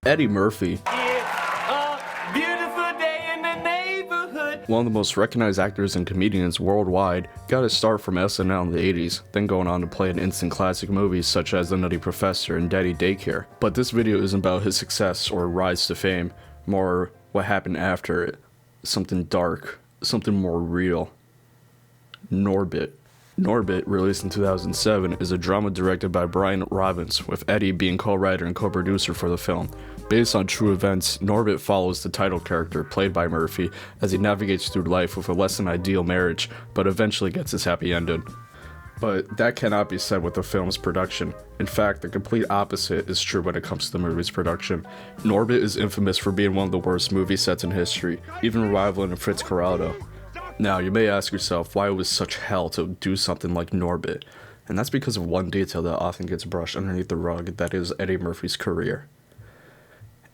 Eddie Murphy, It's a beautiful day in the neighborhood. one of the most recognized actors and comedians worldwide, got his start from SNL in the 80s, then going on to play in instant classic movies such as The Nutty Professor and Daddy Daycare. But this video isn't about his success or rise to fame, more what happened after it. Something dark, something more real. Norbit. Norbit, released in 2007, is a drama directed by Brian Robbins, with Eddie being co-writer and co-producer for the film. Based on true events, Norbit follows the title character, played by Murphy, as he navigates through life with a less than ideal marriage, but eventually gets his happy ending. But that cannot be said with the film's production. In fact, the complete opposite is true when it comes to the movie's production. Norbit is infamous for being one of the worst movie sets in history, even rivaling Fitzcarraldo. Now, you may ask yourself why it was such hell to do something like Norbit, and that's because of one detail that often gets brushed underneath the rug, that is Eddie Murphy's career.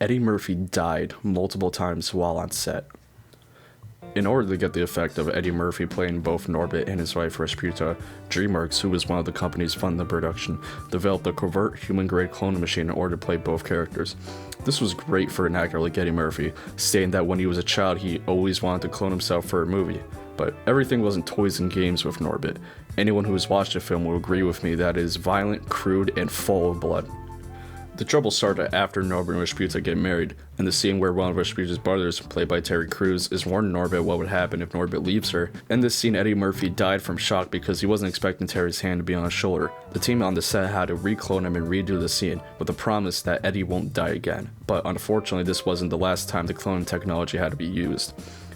Eddie Murphy died multiple times while on set. In order to get the effect of Eddie Murphy playing both Norbit and his wife Rasputa, DreamWorks, who was one of the companies funding the production, developed a covert human-grade cloning machine in order to play both characters. This was great for an actor like Eddie Murphy, stating that when he was a child he always wanted to clone himself for a movie. But everything wasn't toys and games with Norbit. Anyone who has watched the film will agree with me that it is violent, crude, and full of blood. The trouble started after Norbit and Rasputa get married, and the scene where one of Rasputa's brothers, played by Terry Crews, is warning Norbit what would happen if Norbit leaves her. In this scene, Eddie Murphy died from shock because he wasn't expecting Terry's hand to be on his shoulder. The team on the set had to reclone him and redo the scene, with the promise that Eddie won't die again. But unfortunately, this wasn't the last time the cloning technology had to be used.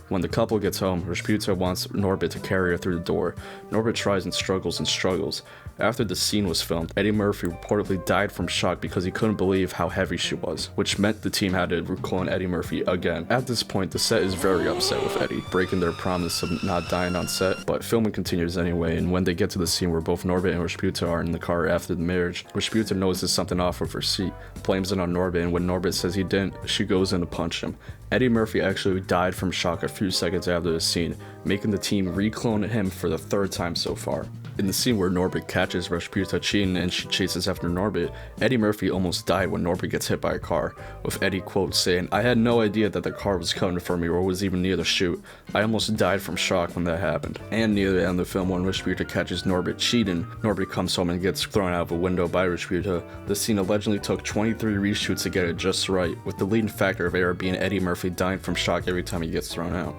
When the couple gets home, Rasputa wants Norbit to carry her through the door. Norbit tries and struggles. After the scene was filmed, Eddie Murphy reportedly died from shock because he couldn't believe how heavy she was, which meant the team had to reclone Eddie Murphy again. At this point, the set is very upset with Eddie, breaking their promise of not dying on set, but filming continues anyway, and when they get to the scene where both Norbit and Rasputa are in the car after the marriage, Rasputa notices something off with her seat, blames it on Norbit, and when Norbit says he didn't, she goes in to punch him. Eddie Murphy actually died from shock a few seconds after the scene, making the team reclone him for the third time so far. In the scene where Norbit catches Rasputa cheating and she chases after Norbit, Eddie Murphy almost died when Norbit gets hit by a car, with Eddie quote saying, "I had no idea that the car was coming for me or was even near the chute. I almost died from shock when that happened." And near the end of the film, when Rasputa catches Norbit cheating, Norbit comes home and gets thrown out of a window by Rasputa. The scene allegedly took 23 reshoots to get it just right, with the leading factor of error being Eddie Murphy dying from shock every time he gets thrown out.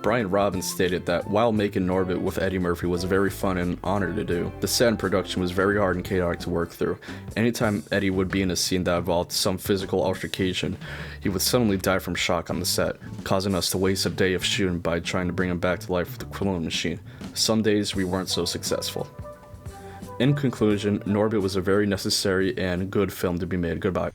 Brian Robbins stated that while making Norbit with Eddie Murphy was very fun and an honor to do, the set and production was very hard and chaotic to work through. Anytime Eddie would be in a scene that involved some physical altercation, he would suddenly die from shock on the set, causing us to waste a day of shooting by trying to bring him back to life with the clone machine. Some days we weren't so successful. In conclusion, Norbit was a very necessary and good film to be made. Goodbye.